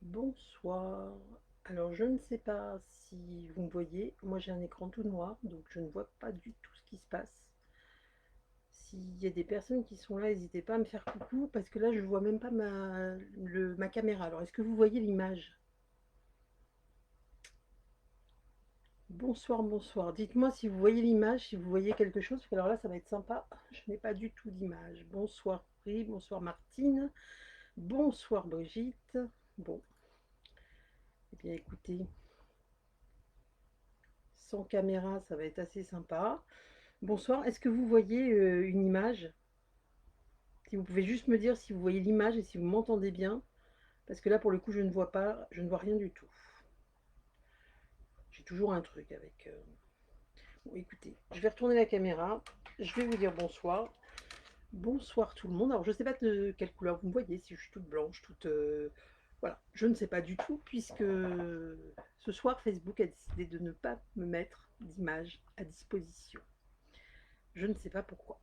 Bonsoir. Alors, je ne sais pas si vous me voyez. Moi, j'ai un écran tout noir, donc je ne vois pas du tout ce qui se passe. S'il y a des personnes qui sont là, n'hésitez pas à me faire coucou, parce que là, je ne vois même pas ma caméra. Alors, est-ce que vous voyez l'image? Bonsoir, bonsoir. Dites-moi si vous voyez l'image, si vous voyez quelque chose, parce que alors là, ça va être sympa. Je n'ai pas du tout d'image. Bonsoir, Pri, bonsoir, Martine. Bonsoir, Brigitte. Bon, eh bien, écoutez, sans caméra, ça va être assez sympa. Bonsoir, est-ce que vous voyez une image? Si vous pouvez juste me dire si vous voyez l'image et si vous m'entendez bien, parce que là pour le coup je ne vois pas, je ne vois rien du tout. J'ai toujours un truc avec. Bon, écoutez, je vais retourner la caméra, je vais vous dire bonsoir. Bonsoir tout le monde. Alors je ne sais pas de quelle couleur vous me voyez, si je suis toute blanche, toute. Voilà, je ne sais pas du tout, puisque ce soir Facebook a décidé de ne pas me mettre d'image à disposition. Je ne sais pas pourquoi.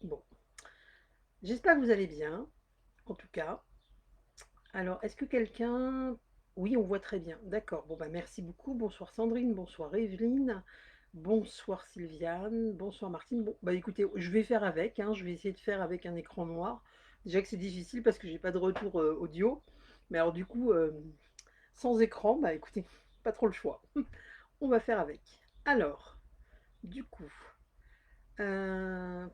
Bon, j'espère que vous allez bien, en tout cas. Alors, est-ce que quelqu'un... Oui, on voit très bien. D'accord. Bon, bah merci beaucoup. Bonsoir Sandrine, bonsoir Evelyne, bonsoir Sylviane, bonsoir Martine. Bon, bah écoutez, je vais faire avec, hein. Je vais essayer de faire avec un écran noir. Déjà que c'est difficile parce que j'ai pas de retour audio. Mais alors du coup, sans écran, bah écoutez, pas trop le choix. On va faire avec. Alors, du coup,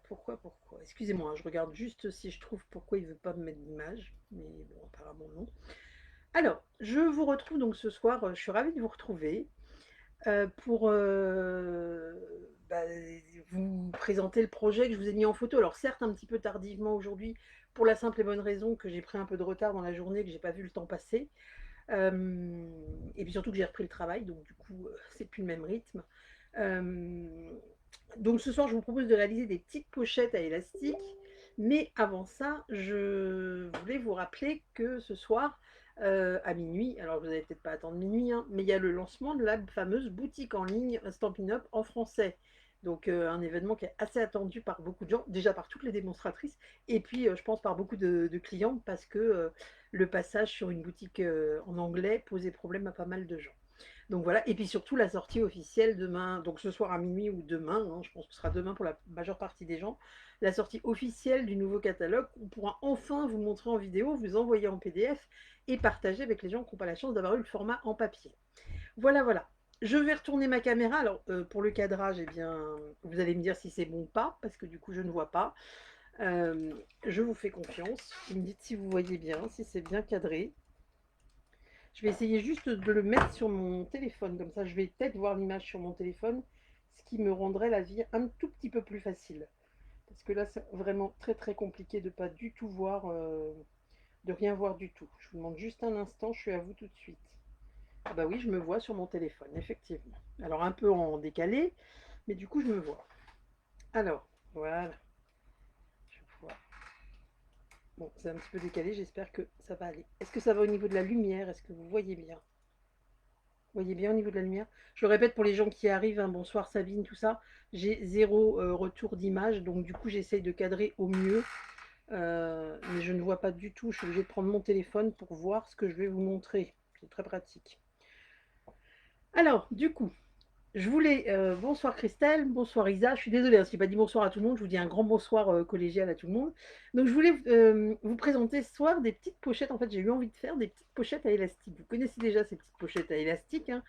pourquoi? Excusez-moi, hein, je regarde juste si je trouve pourquoi il veut pas me mettre d'image. Mais bon, apparemment non. Alors, je vous retrouve donc ce soir, je suis ravie de vous retrouver pour bah, vous présenter le projet que je vous ai mis en photo. Alors certes, un petit peu tardivement aujourd'hui, pour la simple et bonne raison que j'ai pris un peu de retard dans la journée, que j'ai pas vu le temps passer. Et puis surtout que j'ai repris le travail, donc du coup, c'est plus le même rythme. Euh, donc ce soir, je vous propose de réaliser des petites pochettes à élastique. Mais avant ça, je voulais vous rappeler que ce soir, à minuit, alors vous n'allez peut-être pas attendre minuit, hein, mais il y a le lancement de la fameuse boutique en ligne Stampin' Up en français. Donc un événement qui est assez attendu par beaucoup de gens, déjà par toutes les démonstratrices, et puis je pense par beaucoup de clients, parce que le passage sur une boutique en anglais posait problème à pas mal de gens. Donc voilà, et puis surtout la sortie officielle demain, donc ce soir à minuit ou demain, hein, je pense que ce sera demain pour la majeure partie des gens, la sortie officielle du nouveau catalogue qu'on pourra enfin vous montrer en vidéo, vous envoyer en PDF et partager avec les gens qui n'ont pas la chance d'avoir eu le format en papier. Voilà, voilà. Je vais retourner ma caméra. Alors, pour le cadrage, eh bien, vous allez me dire si c'est bon ou pas, parce que du coup, je ne vois pas. Je vous fais confiance. Vous me dites si vous voyez bien, si c'est bien cadré. Je vais essayer juste de le mettre sur mon téléphone, comme ça je vais peut-être voir l'image sur mon téléphone, ce qui me rendrait la vie un tout petit peu plus facile. Parce que là, c'est vraiment très très compliqué de pas du tout voir, de rien voir du tout. Je vous demande juste un instant, je suis à vous tout de suite. Ah bah oui, je me vois sur mon téléphone, effectivement. Alors un peu en décalé, mais du coup je me vois. Alors, voilà, je vois. Bon, c'est un petit peu décalé, j'espère que ça va aller. Est-ce que ça va au niveau de la lumière? Est-ce que vous voyez bien? Voyez bien au niveau de la lumière. Je le répète pour les gens qui arrivent, hein, bonsoir Sabine, tout ça. J'ai zéro retour d'image, donc du coup j'essaye de cadrer au mieux. Mais je ne vois pas du tout. Je suis obligée de prendre mon téléphone pour voir ce que je vais vous montrer. C'est très pratique. Alors, du coup, je voulais. Bonsoir Christelle, bonsoir Isa. Je suis désolée, hein, si je n'ai pas dit bonsoir à tout le monde. Je vous dis un grand bonsoir collégial à tout le monde. Donc, je voulais vous présenter ce soir des petites pochettes. En fait, j'ai eu envie de faire des petites pochettes à élastique. Vous connaissez déjà ces petites pochettes à élastique, hein.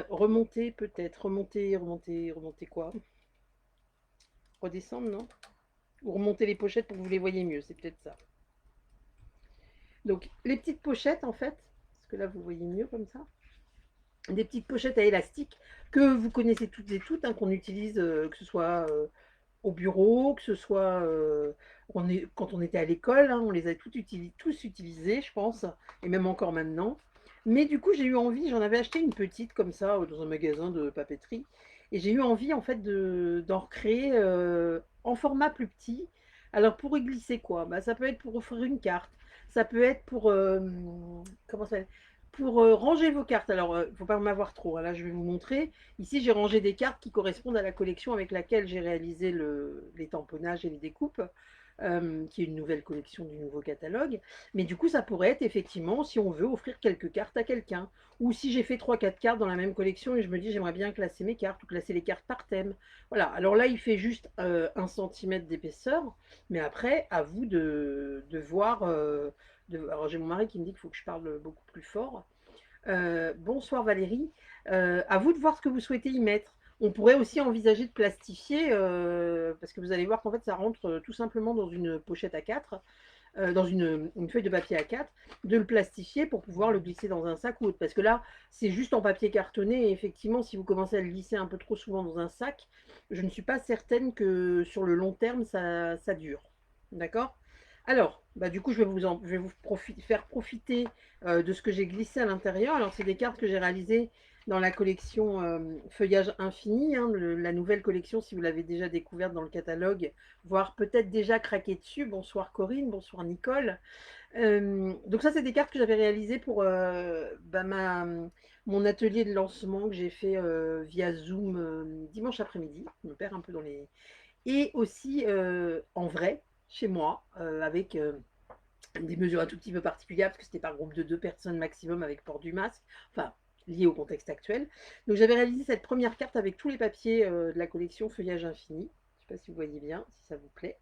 Remonter peut-être, remonter quoi? Redescendre, non? Ou remonter les pochettes pour que vous les voyez mieux, c'est peut-être ça. Donc les petites pochettes en fait, parce que là vous voyez mieux comme ça, des petites pochettes à élastique que vous connaissez toutes et toutes, hein, qu'on utilise, que ce soit au bureau, que ce soit quand on était à l'école, hein, on les a tous utilisées, je pense, et même encore maintenant. Mais du coup, j'ai eu envie, j'en avais acheté une petite comme ça dans un magasin de papeterie, et j'ai eu envie en fait d'en recréer en format plus petit. Alors pour y glisser quoi? Bah, ça peut être pour offrir une carte, ça peut être pour comment ça s'appelle, pour ranger vos cartes. Alors, il ne faut pas m'avoir trop, hein. Là, je vais vous montrer. Ici, j'ai rangé des cartes qui correspondent à la collection avec laquelle j'ai réalisé les tamponnages et les découpes. qui est une nouvelle collection du nouveau catalogue. Mais du coup, ça pourrait être effectivement, si on veut, offrir quelques cartes à quelqu'un. Ou si j'ai fait 3 4 cartes dans la même collection et je me dis j'aimerais bien classer mes cartes ou classer les cartes par thème. Voilà, alors là, il fait juste 1 cm d'épaisseur, mais après, à vous de voir. Alors j'ai mon mari qui me dit qu'il faut que je parle beaucoup plus fort. Bonsoir Valérie. À vous de voir ce que vous souhaitez y mettre. On pourrait aussi envisager de plastifier, parce que vous allez voir qu'en fait ça rentre tout simplement dans une pochette à 4, dans une feuille de papier à 4, de le plastifier pour pouvoir le glisser dans un sac ou autre. Parce que là, c'est juste en papier cartonné et effectivement, si vous commencez à le glisser un peu trop souvent dans un sac, je ne suis pas certaine que sur le long terme, ça dure. D'accord. Alors, bah, du coup, je vais vous faire profiter de ce que j'ai glissé à l'intérieur. Alors, c'est des cartes que j'ai réalisées dans la collection Feuillage Infini, hein, la nouvelle collection, si vous l'avez déjà découverte dans le catalogue, voire peut-être déjà craqué dessus. Bonsoir Corinne, bonsoir Nicole. Donc ça, c'est des cartes que j'avais réalisées pour bah, mon atelier de lancement que j'ai fait via Zoom dimanche après-midi. Je me perds un peu dans les... Et aussi en vrai, chez moi, avec des mesures un tout petit peu particulières, parce que c'était par groupe de 2 personnes maximum avec port du masque, enfin, lié au contexte actuel. Donc j'avais réalisé cette première carte avec tous les papiers de la collection Feuillage Infini. Je ne sais pas si vous voyez bien, si ça vous plaît.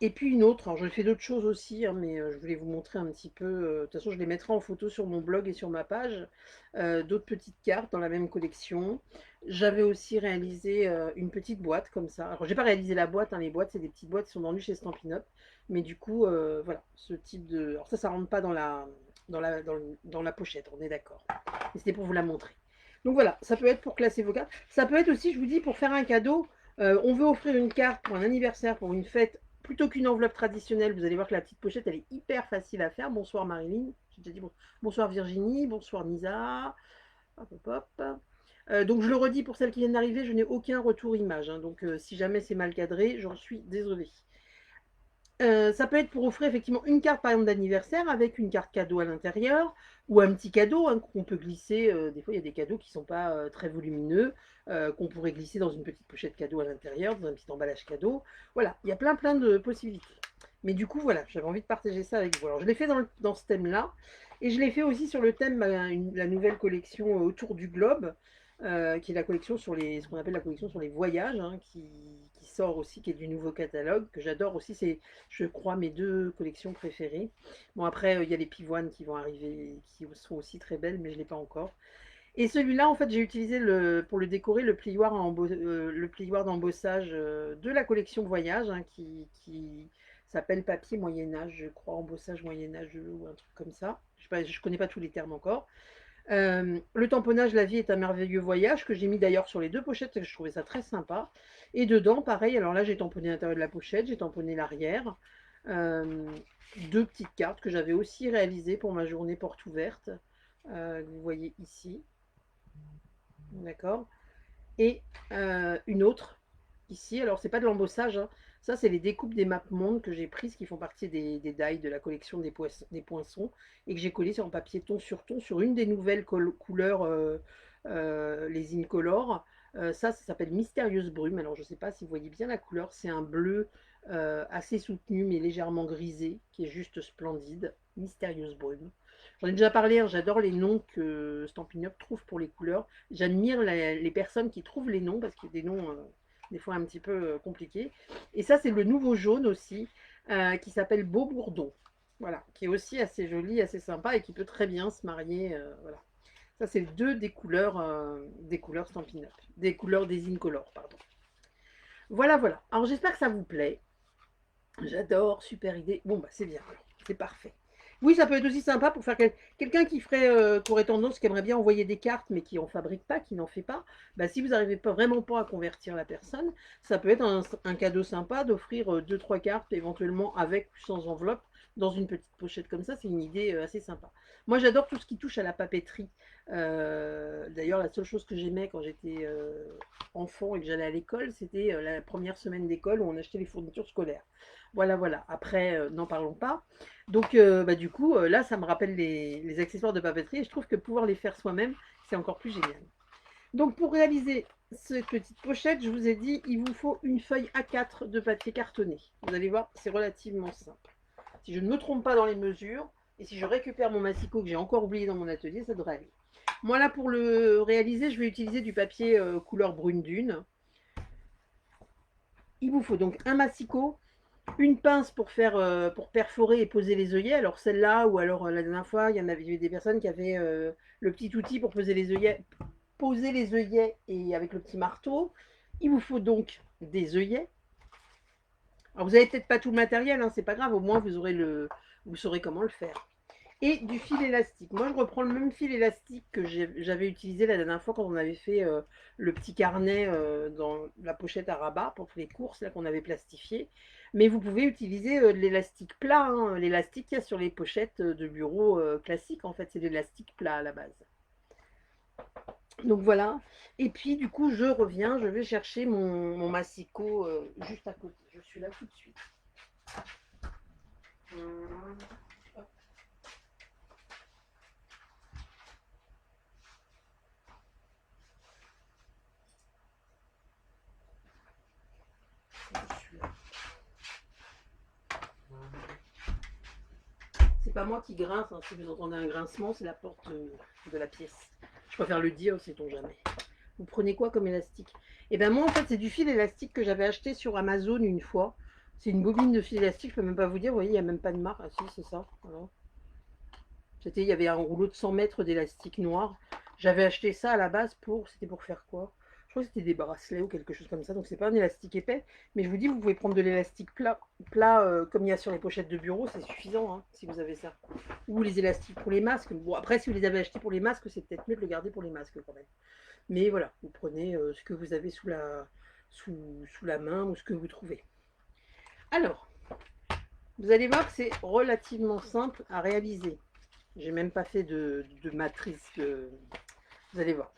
Et puis une autre, alors je fais d'autres choses aussi, hein, mais je voulais vous montrer un petit peu, de toute façon je les mettrai en photo sur mon blog et sur ma page, d'autres petites cartes dans la même collection. J'avais aussi réalisé une petite boîte comme ça. Alors j'ai pas réalisé la boîte, hein, les boîtes c'est des petites boîtes qui sont vendues chez Stampin' Up, mais du coup voilà, ce type de... Alors ça rentre pas dans la pochette, on est d'accord. Mais c'était pour vous la montrer. Donc voilà, ça peut être pour classer vos cartes. Ça peut être aussi, je vous dis, pour faire un cadeau. On veut offrir une carte pour un anniversaire, pour une fête, plutôt qu'une enveloppe traditionnelle. Vous allez voir que la petite pochette, elle est hyper facile à faire. Bonsoir Marilyn. J'ai déjà dit bonsoir Virginie. Bonsoir Nisa. Hop, hop, hop. Donc je le redis pour celles qui viennent d'arriver, je n'ai aucun retour image, hein. Donc si jamais c'est mal cadré, j'en suis désolée. Ça peut être pour offrir effectivement une carte par exemple d'anniversaire avec une carte cadeau à l'intérieur ou un petit cadeau hein, qu'on peut glisser. Des fois, il y a des cadeaux qui ne sont pas très volumineux, qu'on pourrait glisser dans une petite pochette cadeau à l'intérieur, dans un petit emballage cadeau. Voilà, il y a plein de possibilités. Mais du coup, voilà, j'avais envie de partager ça avec vous. Alors, je l'ai fait dans ce thème-là et je l'ai fait aussi sur le thème, la nouvelle collection autour du globe. Qui est la collection sur ce qu'on appelle la collection sur les voyages, hein, qui sort aussi, qui est du nouveau catalogue, que j'adore aussi. C'est, je crois, mes 2 collections préférées. Bon, après, il y a les pivoines qui vont arriver, qui sont aussi très belles, mais je ne l'ai pas encore. Et celui-là, en fait, j'ai utilisé pour le décorer le plioir d'embossage de la collection Voyage, hein, qui s'appelle papier Moyen-Âge, je crois, embossage Moyen-Âge ou un truc comme ça. Je ne connais pas tous les termes encore. Le tamponnage La vie est un merveilleux voyage, que j'ai mis d'ailleurs sur les 2 pochettes, que je trouvais ça très sympa. Et dedans, pareil, alors là j'ai tamponné l'intérieur de la pochette, j'ai tamponné l'arrière. 2 petites cartes que j'avais aussi réalisées pour ma journée porte ouverte. Vous voyez ici. D'accord. Et une autre ici. Alors c'est pas de l'embossage, hein. Ça c'est les découpes des maps monde que j'ai prises qui font partie des die de la collection des poinçons et que j'ai collé sur un papier ton sur une des nouvelles couleurs, les Incolor. Ça s'appelle Mystérieuse Brume. Alors je sais pas si vous voyez bien la couleur, c'est un bleu assez soutenu mais légèrement grisé qui est juste splendide. Mystérieuse Brume. J'en ai déjà parlé, hein, j'adore les noms que Stampin' Up trouve pour les couleurs. J'admire les personnes qui trouvent les noms parce qu'il y a des noms des fois un petit peu compliqués. Et ça, c'est le nouveau jaune aussi qui s'appelle Beau Bourdon. Voilà, qui est aussi assez joli, assez sympa et qui peut très bien se marier. Voilà. Ça, c'est 2 des couleurs Stampin' Up, des couleurs des Incolor, pardon. Voilà, voilà. Alors, j'espère que ça vous plaît. J'adore, super idée. Bon, bah, c'est bien, c'est parfait. Oui, ça peut être aussi sympa pour faire quelqu'un qui aurait tendance, qui aimerait bien envoyer des cartes, mais qui n'en fabrique pas, qui n'en fait pas. Bah, si vous n'arrivez pas vraiment pas à convertir la personne, ça peut être un cadeau sympa d'offrir 2-3 cartes, éventuellement avec ou sans enveloppe, dans une petite pochette comme ça. C'est une idée assez sympa. Moi, j'adore tout ce qui touche à la papeterie. D'ailleurs, la seule chose que j'aimais quand j'étais enfant et que j'allais à l'école, c'était la première semaine d'école où on achetait les fournitures scolaires. Voilà, voilà. Après, n'en parlons pas. Donc, bah, du coup, là, ça me rappelle les accessoires de papeterie et je trouve que pouvoir les faire soi-même, c'est encore plus génial. Donc pour réaliser cette petite pochette, je vous ai dit, il vous faut une feuille A4 de papier cartonné. Vous allez voir, c'est relativement simple. Si je ne me trompe pas dans les mesures, et si je récupère mon massicot que j'ai encore oublié dans mon atelier, ça devrait aller. Moi là, pour le réaliser, je vais utiliser du papier couleur brune dune. Il vous faut donc un massicot, une pince pour perforer et poser les œillets. Alors celle-là, ou alors la dernière fois, il y en avait des personnes qui avaient le petit outil pour poser les œillets et avec le petit marteau. Il vous faut donc des œillets. Alors vous n'avez peut-être pas tout le matériel, hein, c'est pas grave, au moins vous saurez comment le faire. Et du fil élastique. Moi, je reprends le même fil élastique que j'avais utilisé la dernière fois quand on avait fait le petit carnet dans la pochette à rabat pour les courses là qu'on avait plastifié. Mais vous pouvez utiliser de l'élastique plat, hein, l'élastique qu'il y a sur les pochettes de bureau classiques. En fait, c'est de l'élastique plat à la base. Donc voilà. Et puis, du coup, je reviens, je vais chercher mon massicot juste à côté. Je suis là tout de suite. C'est pas moi qui grince, hein. Si vous entendez un grincement, c'est la porte de la pièce. Je préfère le dire, sait-on jamais. Vous prenez quoi comme élastique? Et ben moi, en fait, c'est du fil élastique que j'avais acheté sur Amazon une fois. C'est une bobine de fil élastique, je peux même pas vous dire, vous voyez, il n'y a même pas de marque. Ah si, c'est ça. Voilà. Il y avait un rouleau de 100 mètres d'élastique noir. J'avais acheté ça à la base c'était pour faire quoi? Je crois que c'était des bracelets ou quelque chose comme ça. Donc c'est pas un élastique épais, mais je vous dis, vous pouvez prendre de l'élastique plat comme il y a sur les pochettes de bureau, c'est suffisant hein, si vous avez ça. Ou les élastiques pour les masques. Bon après, si vous les avez achetés pour les masques, c'est peut-être mieux de le garder pour les masques quand même. Mais voilà, vous prenez ce que vous avez sous la main ou ce que vous trouvez. Alors, vous allez voir que c'est relativement simple à réaliser. J'ai même pas fait de matrice. Vous allez voir.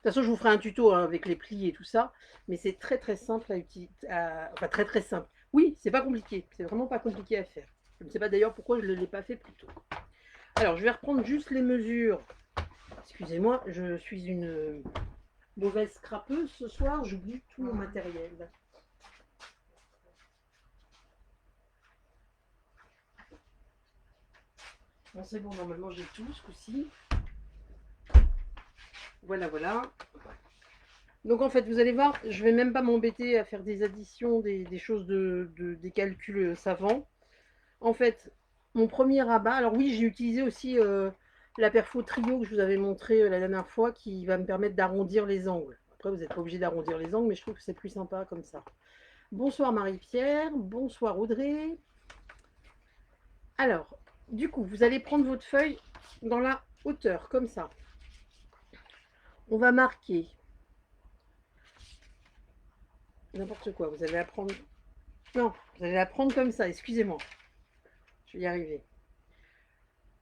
De toute façon, je vous ferai un tuto hein, avec les plis et tout ça, mais c'est très très simple à utiliser. Enfin, très très simple. Oui, c'est pas compliqué. C'est vraiment pas compliqué à faire. Je ne sais pas d'ailleurs pourquoi je ne l'ai pas fait plus tôt. Alors, je vais reprendre juste les mesures. Excusez-moi, je suis une mauvaise scrapeuse ce soir. J'oublie tout mon matériel. Bon, c'est bon, normalement j'ai tout ce coup-ci. Voilà, voilà. Donc en fait, vous allez voir, je vais même pas m'embêter à faire des additions, des choses des calculs savants. En fait, mon premier rabat, alors oui, j'ai utilisé aussi la perfo trio que je vous avais montré la dernière fois qui va me permettre d'arrondir les angles. Après, vous n'êtes pas obligé d'arrondir les angles, mais je trouve que c'est plus sympa comme ça. Bonsoir Marie-Pierre, bonsoir Audrey. Alors, du coup, vous allez prendre votre feuille dans la hauteur, comme ça. On va marquer n'importe quoi. Vous allez la prendre. Non, vous allez la prendre comme ça, excusez-moi. Je vais y arriver.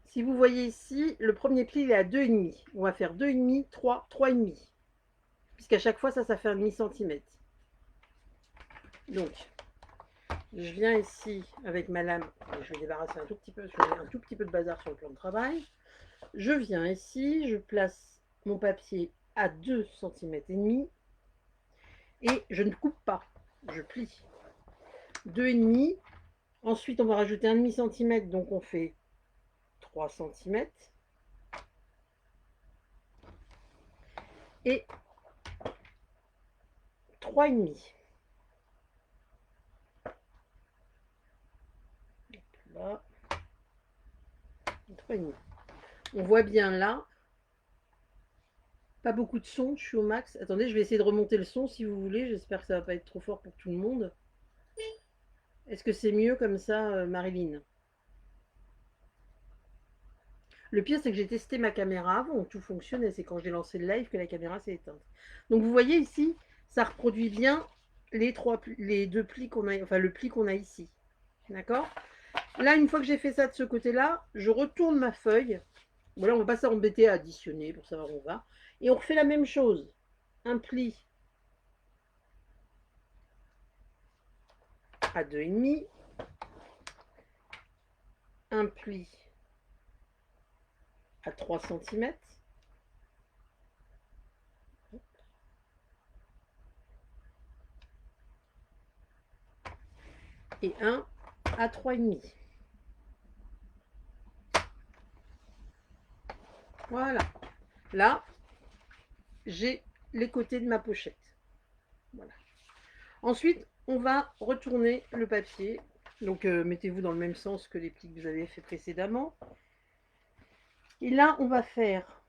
Si vous voyez ici, le premier pli il est à 2,5. On va faire 2,5, 3, 3,5. Puisqu'à chaque fois, ça fait un demi-centimètre. Donc, je viens ici avec ma lame. Je vais débarrasser un tout petit peu, un tout petit peu de bazar sur le plan de travail. Je viens ici, je place mon papier à 2,5 cm et je ne coupe pas, je plie. 2,5. Ensuite, on va rajouter un demi-centimètre, donc on fait 3 cm. Et 3,5. Là. 3,5. On voit bien là. Pas beaucoup de son, je suis au max. Attendez, je vais essayer de remonter le son si vous voulez. J'espère que ça va pas être trop fort pour tout le monde. Est-ce que c'est mieux comme ça, Marilyn? Le pire, c'est que j'ai testé ma caméra avant, tout fonctionnait. C'est quand j'ai lancé le live que la caméra s'est éteinte. Donc vous voyez ici, ça reproduit bien les deux plis qu'on a, enfin le pli qu'on a ici. D'accord? Là, une fois que j'ai fait ça de ce côté-là, je retourne ma feuille. Voilà, on va pas s'embêter à additionner pour savoir où on va. Et on refait la même chose. Un pli à 2,5. Un pli à 3 cm. et un à 3,5. Voilà. Là, j'ai les côtés de ma pochette. Voilà. Ensuite, on va retourner le papier. Donc, mettez-vous dans le même sens que les plis que vous avez fait précédemment. Et là, on va faire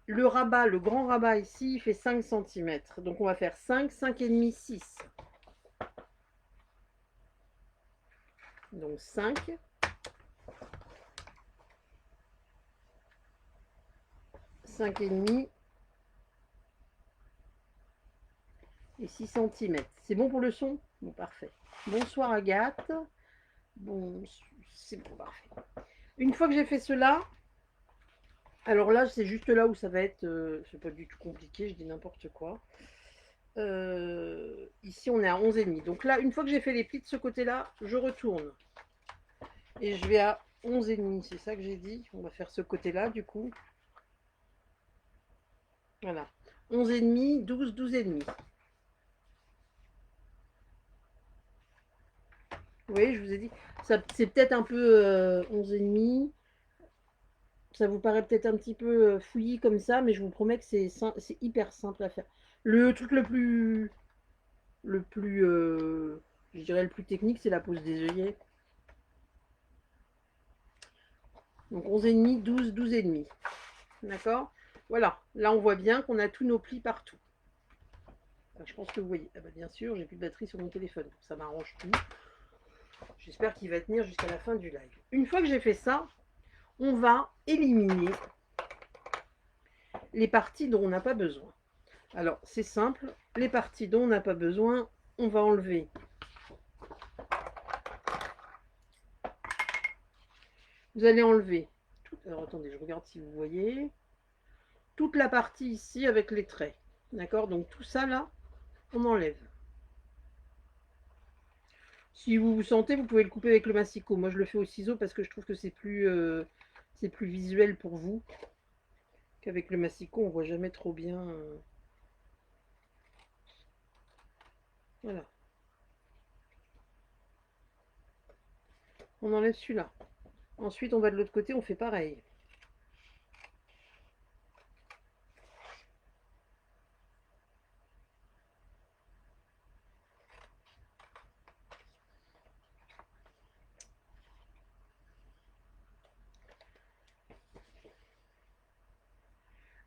le rabat, le grand rabat ici, il fait 5 cm. Donc, on va faire 5, 5,5, 6. Donc, 5. 5,5 et 6 cm. C'est bon pour le son? Bon, parfait. Bonsoir Agathe. Bon, c'est bon, parfait. Une fois que j'ai fait cela, alors là, c'est juste là où ça va être, c'est pas du tout compliqué, je dis n'importe quoi. Ici, on est à 11,5. Donc là, une fois que j'ai fait les plis de ce côté-là, je retourne. Et je vais à 11,5, c'est ça que j'ai dit. On va faire ce côté-là, du coup. Voilà. 11,5, 12, 12,5. Vous voyez, je vous ai dit, c'est peut-être un peu 11,5. Ça vous paraît peut-être un petit peu fouillis comme ça, mais je vous promets que c'est hyper simple à faire. Le truc le plus, je dirais le plus technique, c'est la pose des œillets. Donc 11,5, 12, 12,5. D'accord? Voilà. Là, on voit bien qu'on a tous nos plis partout. Enfin, je pense que vous voyez. Ah bah, bien sûr, j'ai plus de batterie sur mon téléphone. Ça m'arrange tout. J'espère qu'il va tenir jusqu'à la fin du live. Une fois que j'ai fait ça, on va éliminer les parties dont on n'a pas besoin. Alors, c'est simple. Les parties dont on n'a pas besoin, on va enlever. Vous allez enlever. Alors, attendez, je regarde si vous voyez. Toute la partie ici avec les traits. D'accord? Donc, tout ça, là, on enlève. Si vous vous sentez, vous pouvez le couper avec le massicot. Moi, je le fais au ciseau parce que je trouve que c'est plus visuel pour vous qu'avec le massicot. On voit jamais trop bien. Voilà. On enlève celui-là. Ensuite, on va de l'autre côté, on fait pareil.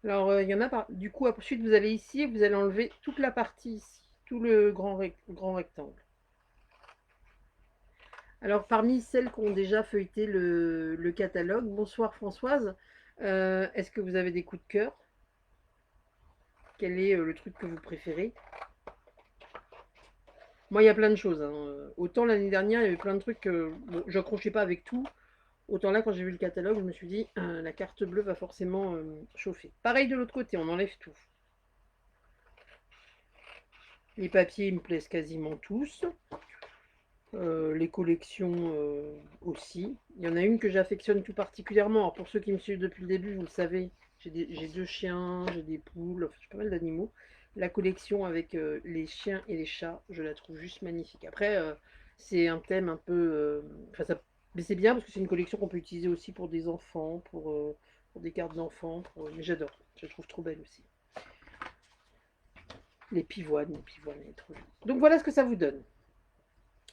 Alors, il y en a pas. Du coup, ensuite, vous allez ici et vous allez enlever toute la partie ici, tout le grand rectangle. Alors, parmi celles qui ont déjà feuilleté le catalogue, bonsoir Françoise, est-ce que vous avez des coups de cœur? Quel est le truc que vous préférez? Moi, il y a plein de choses, hein. Autant l'année dernière, il y avait plein de trucs, bon, je n'accrochais pas avec tout. Autant là, quand j'ai vu le catalogue, je me suis dit, la carte bleue va forcément chauffer. Pareil de l'autre côté, on enlève tout. Les papiers, ils me plaisent quasiment tous. Les collections aussi. Il y en a une que j'affectionne tout particulièrement. Alors pour ceux qui me suivent depuis le début, vous le savez, j'ai 2 chiens, j'ai des poules, enfin, j'ai pas mal d'animaux. La collection avec les chiens et les chats, je la trouve juste magnifique. Après, c'est un thème un peu... enfin, mais c'est bien parce que c'est une collection qu'on peut utiliser aussi pour des enfants, pour des cartes d'enfants. Mais j'adore, je la trouve trop belle aussi. Les pivoines, elle est trop jolie. Donc voilà ce que ça vous donne.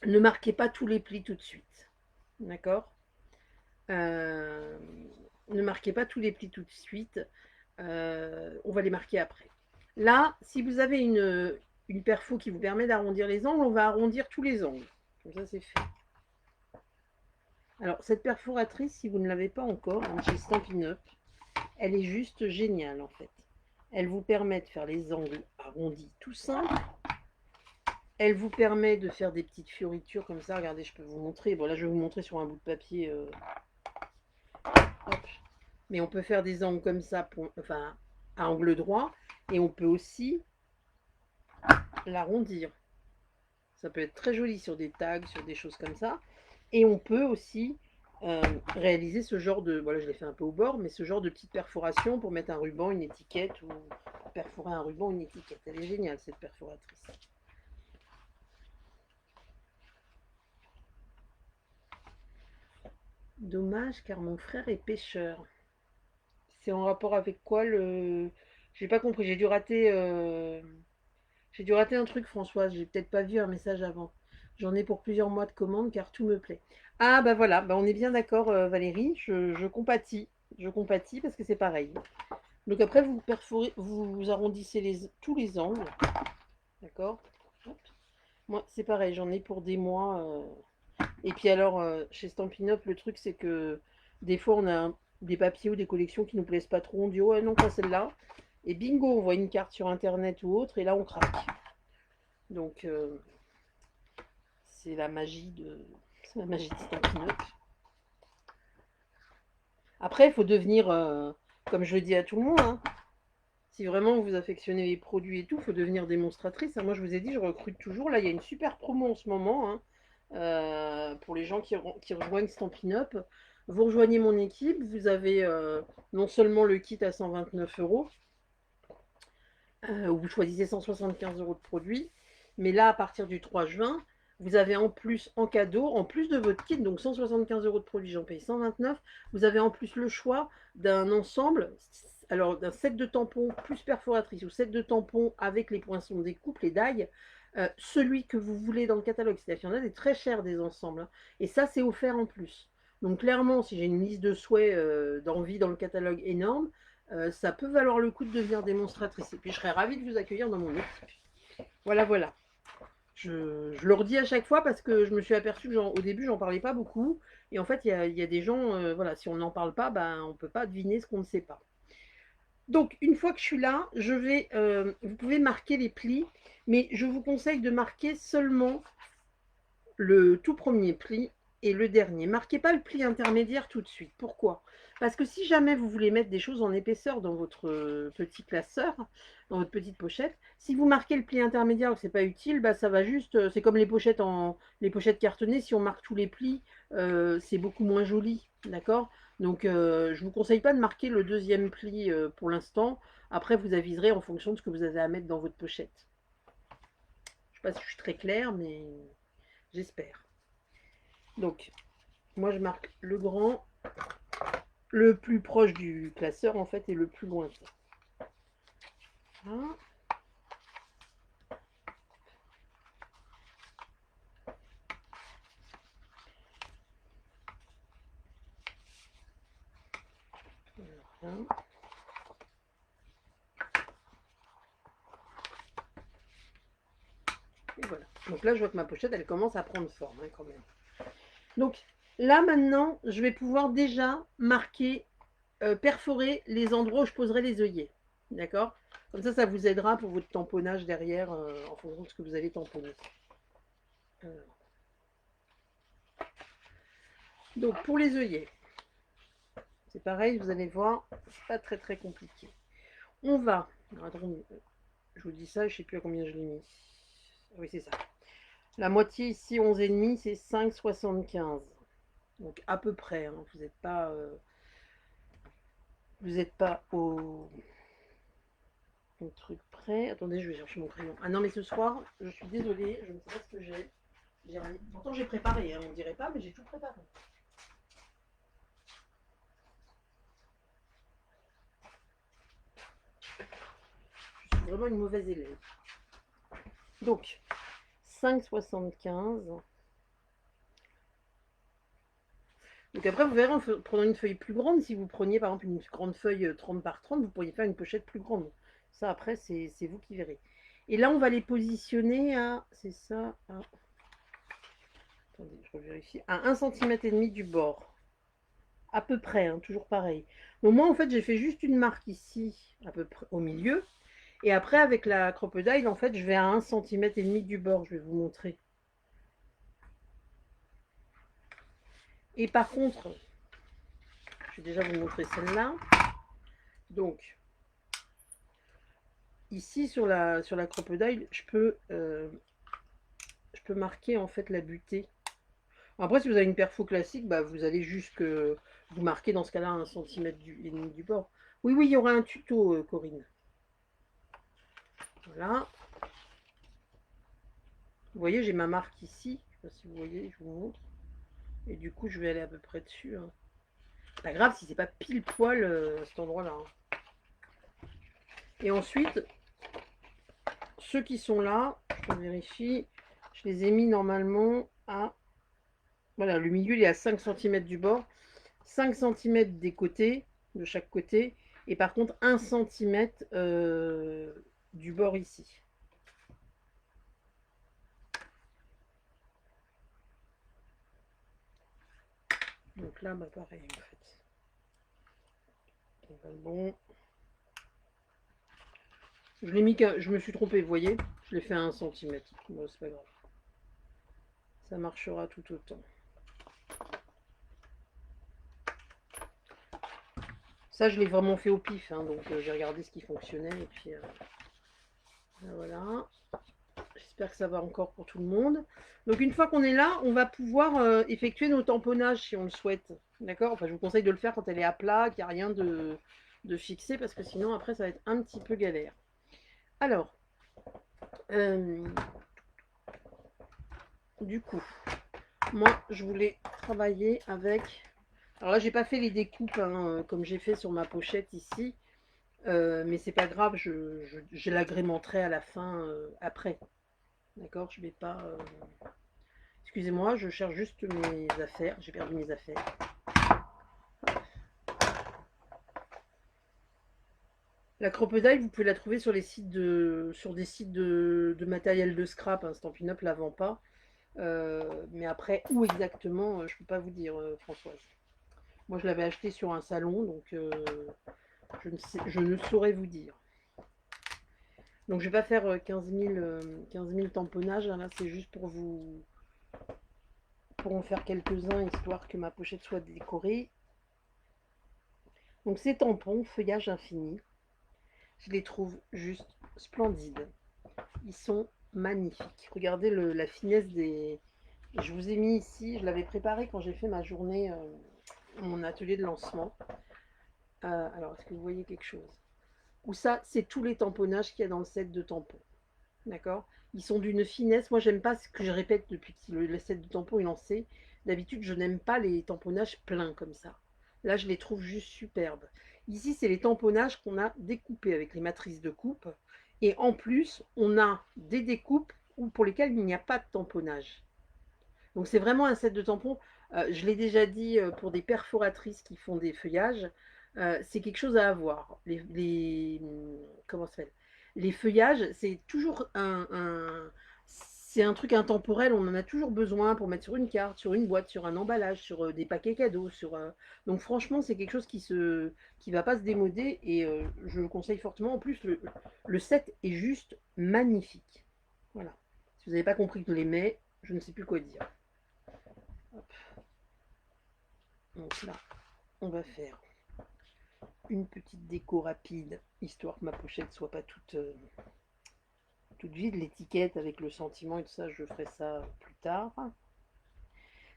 Ne marquez pas tous les plis tout de suite. D'accord? Ne marquez pas tous les plis tout de suite. On va les marquer après. Là, si vous avez une perfo qui vous permet d'arrondir les angles, on va arrondir tous les angles. Comme ça, c'est fait. Alors, cette perforatrice, si vous ne l'avez pas encore, chez Stampin' Up, elle est juste géniale en fait. Elle vous permet de faire les angles arrondis tout simples. Elle vous permet de faire des petites fioritures comme ça. Regardez, je peux vous montrer. Bon, là, je vais vous montrer sur un bout de papier. Hop. Mais on peut faire des angles comme ça, enfin, à angle droit. Et on peut aussi l'arrondir. Ça peut être très joli sur des tags, sur des choses comme ça. Et on peut aussi réaliser ce genre de... Voilà, je l'ai fait un peu au bord, mais ce genre de petite perforation pour mettre un ruban, une étiquette, ou perforer un ruban, une étiquette. Elle est géniale, cette perforatrice. Dommage car mon frère est pêcheur. C'est en rapport avec quoi le... J'ai pas compris, j'ai dû rater un truc Françoise, j'ai peut-être pas vu un message avant. J'en ai pour plusieurs mois de commande car tout me plaît. Ah bah voilà, bah on est bien d'accord Valérie, je compatis. Je compatis parce que c'est pareil. Donc après vous perforez, vous arrondissez tous les angles, d'accord? Hop. Moi c'est pareil, j'en ai pour des mois. Et puis alors, chez Stampin' Up, le truc, c'est que des fois, on a des papiers ou des collections qui nous plaisent pas trop. On dit, ouais, non, pas celle-là. Et bingo, on voit une carte sur Internet ou autre, et là, on craque. Donc, c'est la magie c'est la magie de Stampin' Up. Après, il faut devenir, comme je le dis à tout le monde, hein, si vraiment vous affectionnez les produits et tout, il faut devenir démonstratrice. Moi, je vous ai dit, je recrute toujours. Là, il y a une super promo en ce moment, hein, pour les gens qui rejoignent Stampin' Up. Vous rejoignez mon équipe, vous avez non seulement le kit à 129 euros, où vous choisissez 175 euros de produits, mais là, à partir du 3 juin, vous avez en plus, en cadeau, en plus de votre kit, donc 175 euros de produits, j'en paye 129, vous avez en plus le choix d'un ensemble, alors d'un set de tampons plus perforatrice ou set de tampons avec les poinçons de découpe, les die, celui que vous voulez dans le catalogue. C'est-à-dire qu'il y en a des très chers des ensembles, hein, et ça, c'est offert en plus. Donc clairement, si j'ai une liste de souhaits d'envie dans le catalogue énorme, ça peut valoir le coup de devenir démonstratrice. Et puis je serais ravie de vous accueillir dans mon équipe. Voilà, voilà. Je le redis à chaque fois parce que je me suis aperçue que au début, j'en parlais pas beaucoup. Et en fait, il y a des gens, voilà, si on n'en parle pas, ben, on ne peut pas deviner ce qu'on ne sait pas. Donc, une fois que je suis là, vous pouvez marquer les plis, mais je vous conseille de marquer seulement le tout premier pli et le dernier. Marquez pas le pli intermédiaire tout de suite. Pourquoi? Parce que si jamais vous voulez mettre des choses en épaisseur dans votre petit classeur, dans votre petite pochette, si vous marquez le pli intermédiaire ou que c'est pas utile, bah ça va juste. C'est comme les pochettes cartonnées. Si on marque tous les plis, c'est beaucoup moins joli, d'accord? Donc je vous conseille pas de marquer le deuxième pli pour l'instant. Après vous aviserez en fonction de ce que vous avez à mettre dans votre pochette. Je sais pas si je suis très claire, mais j'espère. Donc moi, je marque le grand, le plus proche du classeur, en fait, et le plus lointain. Voilà. Voilà. Et voilà. Donc là, je vois que ma pochette, elle commence à prendre forme, hein, quand même. Donc là, maintenant, je vais pouvoir déjà marquer, perforer les endroits où je poserai les œillets. D'accord? Comme ça vous aidera pour votre tamponnage derrière, en fonction de ce que vous allez tamponner. Donc pour les œillets, c'est pareil, vous allez voir, c'est pas très très compliqué. On va, attendez, je vous dis ça, je sais plus à combien je l'ai mis. Oui, c'est ça. La moitié ici, 11,5, c'est 5,75. Donc à peu près, hein, vous êtes pas au truc près. Attendez, je vais chercher mon crayon. Ah non, mais ce soir, je suis désolée, je ne sais pas ce que j'ai. Pourtant j'ai préparé, hein, on dirait pas, mais j'ai tout préparé. Je suis vraiment une mauvaise élève. Donc, 5,75. Donc après, vous verrez en prenant une feuille plus grande, si vous preniez par exemple une grande feuille 30 par 30, vous pourriez faire une pochette plus grande. Ça, après, c'est vous qui verrez. Et là, on va les positionner à, c'est ça, attendez, je revérifie, à 1,5 cm du bord. À peu près, hein, toujours pareil. Donc moi, en fait, j'ai fait juste une marque ici, à peu près au milieu. Et après, avec la crocodile, en fait, je vais à 1,5 cm du bord. Je vais vous montrer. Et par contre, je vais déjà vous montrer celle-là. Donc, ici, sur la crocodile, je peux marquer, en fait, la butée. Après, si vous avez une perfo classique, bah, vous allez juste vous marquez dans ce cas-là 1,5 cm du bord. Oui, oui, il y aura un tuto, Corinne. Voilà. Vous voyez, j'ai ma marque ici. Je ne sais pas si vous voyez, je vous montre. Et du coup, je vais aller à peu près dessus. Hein. Pas grave si c'est pas pile poil cet endroit-là. Hein. Et ensuite, ceux qui sont là, je vérifie, je les ai mis normalement à... Voilà, le milieu il est à 5 cm du bord, 5 cm des côtés, de chaque côté, et par contre 1 cm du bord ici. Donc là, bah pareil en fait. Bon. Je l'ai mis, je me suis trompée, vous voyez, je l'ai fait à 1 cm. Bon, c'est pas grave. Ça marchera tout autant. Ça, je l'ai vraiment fait au pif, hein, donc j'ai regardé ce qui fonctionnait et puis voilà. J'espère que ça va encore pour tout le monde. Donc une fois qu'on est là, on va pouvoir effectuer nos tamponnages si on le souhaite. D'accord. Enfin, je vous conseille de le faire quand elle est à plat, qu'il n'y a rien de fixé, parce que sinon après ça va être un petit peu galère. Alors, du coup, moi je voulais travailler avec... Alors là, j'ai pas fait les découpes hein, comme j'ai fait sur ma pochette ici. Mais c'est pas grave, je l'agrémenterai à la fin après. D'accord. Je vais pas... Excusez-moi, je cherche juste mes affaires. J'ai perdu mes affaires. La crocodile, vous pouvez la trouver sur des sites de matériel de scrap. Hein, Stampin' Up la vend pas. Mais après, où exactement, je peux pas vous dire, Françoise. Moi, je l'avais acheté sur un salon, donc je ne saurais vous dire. Donc, je vais pas faire 15 000 tamponnages. Hein, là, c'est juste pour en faire quelques-uns, histoire que ma pochette soit décorée. Donc, ces tampons, feuillage infini, je les trouve juste splendides. Ils sont magnifiques. Regardez la finesse des... Je vous ai mis ici, je l'avais préparé quand j'ai fait ma journée, mon atelier de lancement. Alors, est-ce que vous voyez quelque chose? Ou ça, c'est tous les tamponnages qu'il y a dans le set de tampons. D'accord. Ils sont d'une finesse. Moi, j'aime pas ce que je répète depuis que le set de tampons est lancé. D'habitude, je n'aime pas les tamponnages pleins comme ça. Là, je les trouve juste superbes. Ici, c'est les tamponnages qu'on a découpés avec les matrices de coupe. Et en plus, on a des découpes pour lesquelles il n'y a pas de tamponnage. Donc, c'est vraiment un set de tampons. Je l'ai déjà dit pour des perforatrices qui font des feuillages. C'est quelque chose à avoir. Comment ça s'appelle? Les feuillages, c'est toujours c'est un truc intemporel, on en a toujours besoin pour mettre sur une carte, sur une boîte, sur un emballage, sur des paquets cadeaux. Donc franchement, c'est quelque chose qui va pas se démoder et je le conseille fortement. En plus, le set est juste magnifique. Voilà. Si vous n'avez pas compris que je l'aimais, je ne sais plus quoi dire. Hop. Donc là, on va faire une petite déco rapide, histoire que ma pochette soit pas toute vide. L'étiquette avec le sentiment et tout ça, je ferai ça plus tard.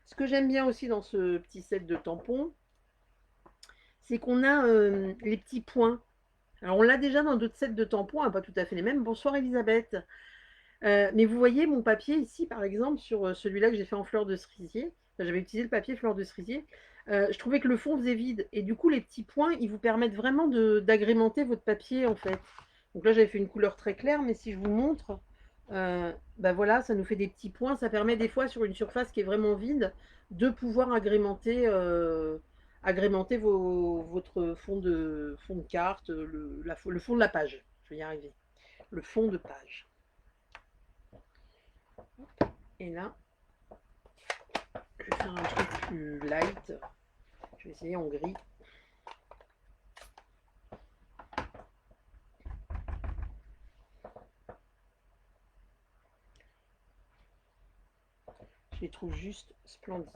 Ce que j'aime bien aussi dans ce petit set de tampons, c'est qu'on a les petits points. Alors on l'a déjà dans d'autres sets de tampons, hein, pas tout à fait les mêmes. Bonsoir Elisabeth. Mais vous voyez mon papier ici, par exemple, sur celui-là que j'ai fait en fleur de cerisier. Enfin, j'avais utilisé le papier fleur de cerisier. Je trouvais que le fond faisait vide. Et du coup, les petits points, ils vous permettent vraiment d'agrémenter votre papier, en fait. Donc là, j'avais fait une couleur très claire, mais si je vous montre, bah voilà, ça nous fait des petits points. Ça permet des fois, sur une surface qui est vraiment vide, de pouvoir agrémenter votre fond de carte, le fond de la page. Je vais y arriver. Le fond de page. Et là, je vais faire un truc plus light. Je vais essayer en gris. Je les trouve juste splendides.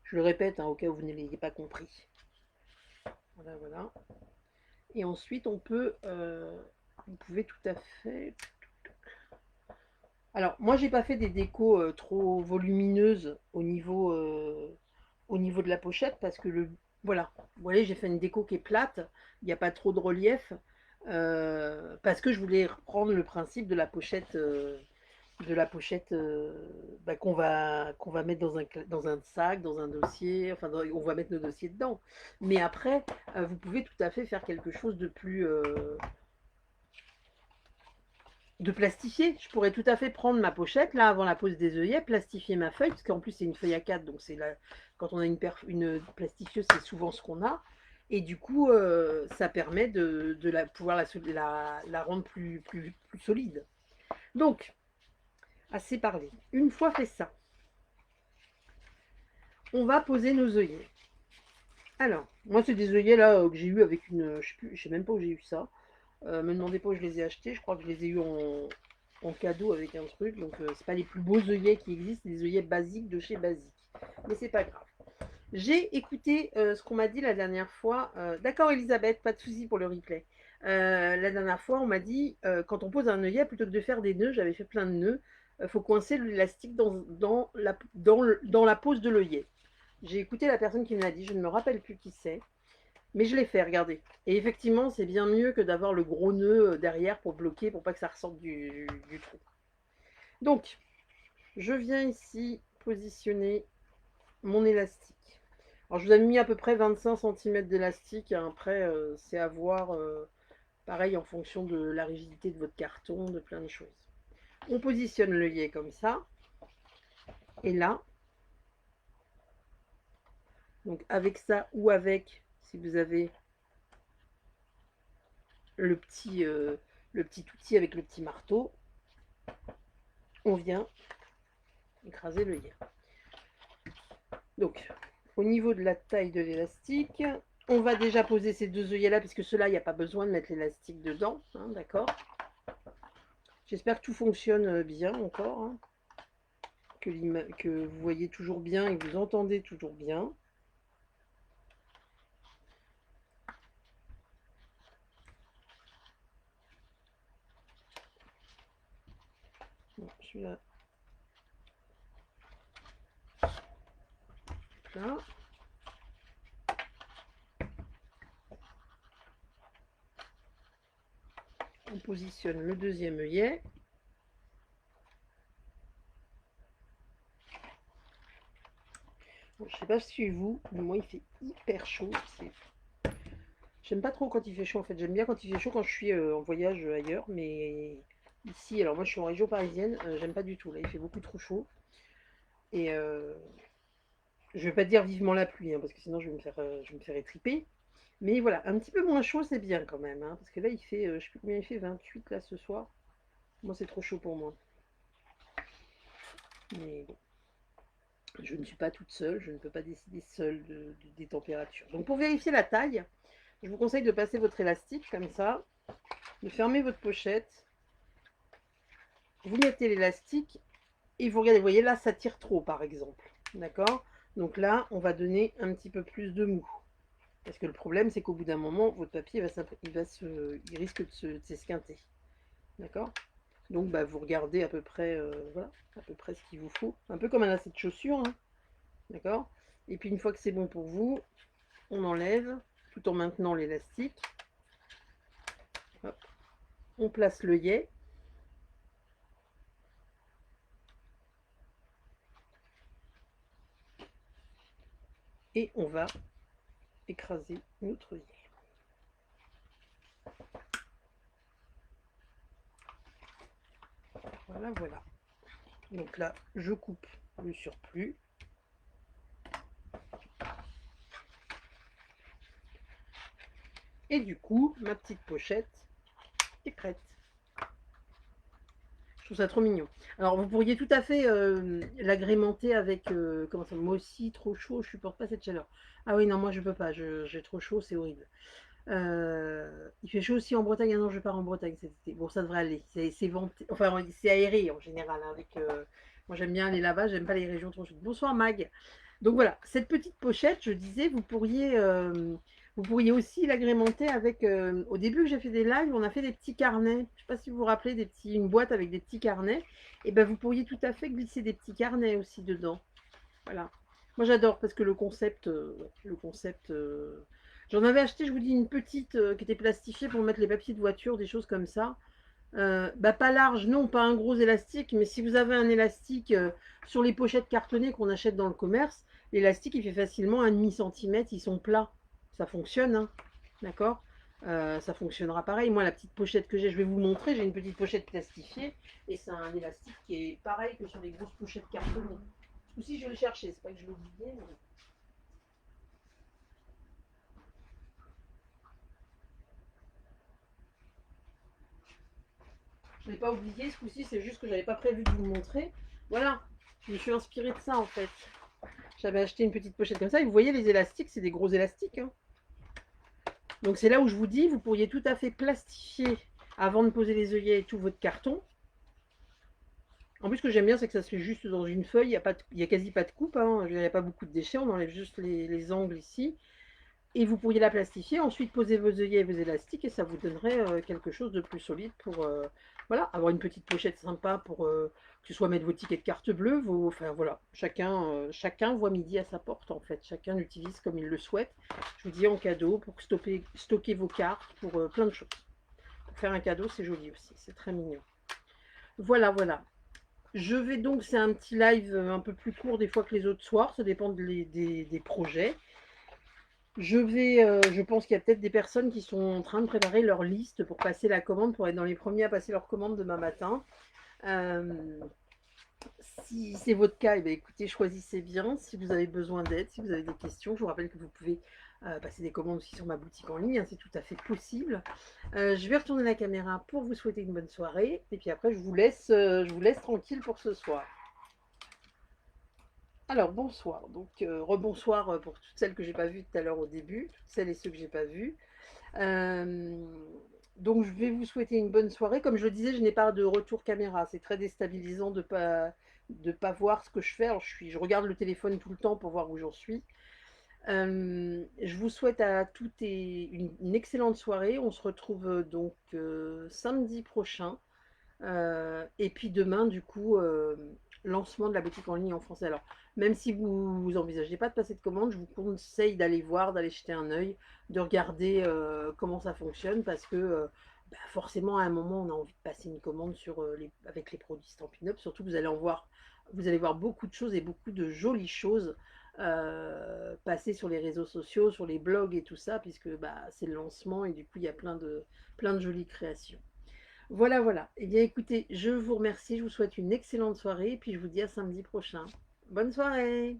Je le répète, hein, au cas où vous ne l'ayez pas compris. Voilà, voilà. Et ensuite, vous pouvez tout à fait... Alors, moi, j'ai pas fait des décos trop volumineuses au niveau de la pochette parce que voilà, vous voyez, j'ai fait une déco qui est plate, il n'y a pas trop de relief parce que je voulais reprendre le principe de la pochette de la pochette bah, qu'on va mettre dans un sac, dans un dossier, enfin on va mettre nos dossiers dedans. Mais après, vous pouvez tout à fait faire quelque chose de plus de plastifié. Je pourrais tout à fait prendre ma pochette là avant la pose des œillets, plastifier ma feuille, parce qu'en plus c'est une feuille à 4, donc c'est là, quand on a une plastifieuse, c'est souvent ce qu'on a. Et du coup, ça permet de pouvoir la rendre plus solide. Donc, assez parlé. Une fois fait ça, on va poser nos œillets. Alors, moi, c'est des œillets là que j'ai eu avec une. Je sais même pas où j'ai eu ça. Me demandez pas où je les ai achetés. Je crois que je les ai eu en cadeau avec un truc. Donc, c'est pas les plus beaux œillets qui existent. C'est des œillets basiques de chez Basique. Mais c'est pas grave. J'ai écouté ce qu'on m'a dit la dernière fois. D'accord, Elisabeth, pas de souci pour le replay. La dernière fois, on m'a dit quand on pose un œillet, plutôt que de faire des nœuds, j'avais fait plein de nœuds. Faut coincer l'élastique dans la pose de l'œillet. J'ai écouté la personne qui me l'a dit, je ne me rappelle plus qui c'est, mais je l'ai fait, regardez. Et effectivement, c'est bien mieux que d'avoir le gros nœud derrière pour bloquer, pour pas que ça ressorte du trou. Donc, je viens ici positionner mon élastique. Alors, je vous ai mis à peu près 25 cm d'élastique. Après, c'est à voir, pareil, en fonction de la rigidité de votre carton, de plein de choses. On positionne l'œillet comme ça. Et là, donc avec ça ou avec, si vous avez le petit outil avec le petit marteau, on vient écraser l'œillet. Donc, au niveau de la taille de l'élastique, on va déjà poser ces deux œillets là, puisque ceux-là, il n'y a pas besoin de mettre l'élastique dedans, hein, d'accord. J'espère que tout fonctionne bien encore, hein, que vous voyez toujours bien et que vous entendez toujours bien. Bon, celui-là. Là. On positionne le deuxième œillet. Bon, je sais pas si vous, mais moi il fait hyper chaud. J'aime pas trop quand il fait chaud en fait. J'aime bien quand il fait chaud quand je suis en voyage ailleurs, mais ici, alors moi je suis en région parisienne, j'aime pas du tout. Là il fait beaucoup trop chaud. Et je vais pas dire vivement la pluie, hein, parce que sinon je vais me faire étriper. Mais voilà, un petit peu moins chaud c'est bien quand même, hein, parce que là il fait, je sais plus combien il fait, 28 là ce soir. Moi c'est trop chaud pour moi. Mais bon, je ne suis pas toute seule, je ne peux pas décider seule des températures. Donc pour vérifier la taille, je vous conseille de passer votre élastique comme ça, de fermer votre pochette, vous mettez l'élastique et vous regardez, vous voyez là ça tire trop par exemple, d'accord. Donc là on va donner un petit peu plus de mou, parce que le problème c'est qu'au bout d'un moment votre papier il risque de s'esquinter, d'accord. Donc bah, vous regardez à peu près, voilà, à peu près ce qu'il vous faut, un peu comme un lacet de chaussure, hein, d'accord. Et puis une fois que c'est bon pour vous, on enlève tout en maintenant l'élastique. On place l'œillet. Et on va écraser notre œillet. Voilà, voilà. Donc là, je coupe le surplus. Et du coup, ma petite pochette est prête. Je trouve ça trop mignon. Alors, vous pourriez tout à fait l'agrémenter avec, comment ça, moi aussi, trop chaud, je supporte pas cette chaleur. Ah oui, non, moi je peux pas, j'ai trop chaud, c'est horrible. Il fait chaud aussi en Bretagne. Ah non, je pars en Bretagne cet été. Bon, ça devrait aller. C'est venté, enfin, c'est aéré en général. Hein, avec, moi, j'aime bien aller là-bas. J'aime pas les régions trop chaudes. Bonsoir Mag. Donc voilà, cette petite pochette, je disais, vous pourriez aussi l'agrémenter avec. Au début que j'ai fait des lives, on a fait des petits carnets. Je sais pas si vous vous rappelez une boîte avec des petits carnets. Et ben, vous pourriez tout à fait glisser des petits carnets aussi dedans. Voilà. Moi, j'adore parce que j'en avais acheté, je vous dis, une petite qui était plastifiée pour mettre les papiers de voiture, des choses comme ça. Bah, pas large, non, pas un gros élastique, mais si vous avez un élastique sur les pochettes cartonnées qu'on achète dans le commerce, l'élastique il fait facilement un demi centimètre, ils sont plats. Ça fonctionne, hein, d'accord. Ça fonctionnera pareil. Moi, la petite pochette que j'ai, je vais vous montrer, j'ai une petite pochette plastifiée et c'est un élastique qui est pareil que sur les grosses pochettes cartonnées. Ce coup-ci, je vais le chercher, c'est pas que je l'ai oublié. Mais... je ne l'ai pas oublié, ce coup-ci, c'est juste que j'avais pas prévu de vous le montrer. Voilà, je me suis inspirée de ça en fait. J'avais acheté une petite pochette comme ça. Et vous voyez, les élastiques, c'est des gros élastiques, hein. Donc c'est là où je vous dis, vous pourriez tout à fait plastifier avant de poser les œillets et tout votre carton. En plus, ce que j'aime bien, c'est que ça se fait juste dans une feuille. Il y a quasi pas de coupe, hein. Il n'y a pas beaucoup de déchets. On enlève juste les angles ici. Et vous pourriez la plastifier, ensuite poser vos œillets et vos élastiques et ça vous donnerait quelque chose de plus solide pour voilà, avoir une petite pochette sympa pour que ce soit mettre vos tickets de carte bleue, enfin voilà, chacun voit midi à sa porte en fait, chacun l'utilise comme il le souhaite. Je vous dis en cadeau pour stocker vos cartes, pour plein de choses. Pour faire un cadeau, c'est joli aussi, c'est très mignon. Voilà, voilà. Je vais donc, c'est un petit live un peu plus court des fois que les autres soirs, ça dépend des projets. Je pense qu'il y a peut-être des personnes qui sont en train de préparer leur liste pour passer la commande, pour être dans les premiers à passer leur commande demain matin. Euh, si c'est votre cas, eh bien, écoutez, choisissez bien. Si vous avez besoin d'aide, si vous avez des questions, je vous rappelle que vous pouvez passer des commandes aussi sur ma boutique en ligne, hein, c'est tout à fait possible. Je vais retourner la caméra pour vous souhaiter une bonne soirée. Et puis après, je vous laisse tranquille pour ce soir. Alors, bonsoir. Donc, rebonsoir pour toutes celles que j'ai pas vues tout à l'heure au début, toutes celles et ceux que j'ai pas vus. Euh, donc je vais vous souhaiter une bonne soirée. Comme je le disais, je n'ai pas de retour caméra. C'est très déstabilisant de pas voir ce que je fais. Alors je regarde le téléphone tout le temps pour voir où j'en suis. Je vous souhaite à toutes une excellente soirée. On se retrouve donc samedi prochain. Et puis demain, du coup, lancement de la boutique en ligne en français. Alors, même si vous envisagez pas de passer de commande, je vous conseille d'aller voir, d'aller jeter un œil, de regarder comment ça fonctionne, parce que bah, forcément, à un moment, on a envie de passer une commande avec les produits Stampin' Up. Surtout, vous allez voir beaucoup de choses et beaucoup de jolies choses passer sur les réseaux sociaux, sur les blogs et tout ça, puisque bah, c'est le lancement et du coup, il y a plein de jolies créations. Voilà, voilà. Eh bien, écoutez, je vous remercie, je vous souhaite une excellente soirée, et puis je vous dis à samedi prochain. Bonne soirée!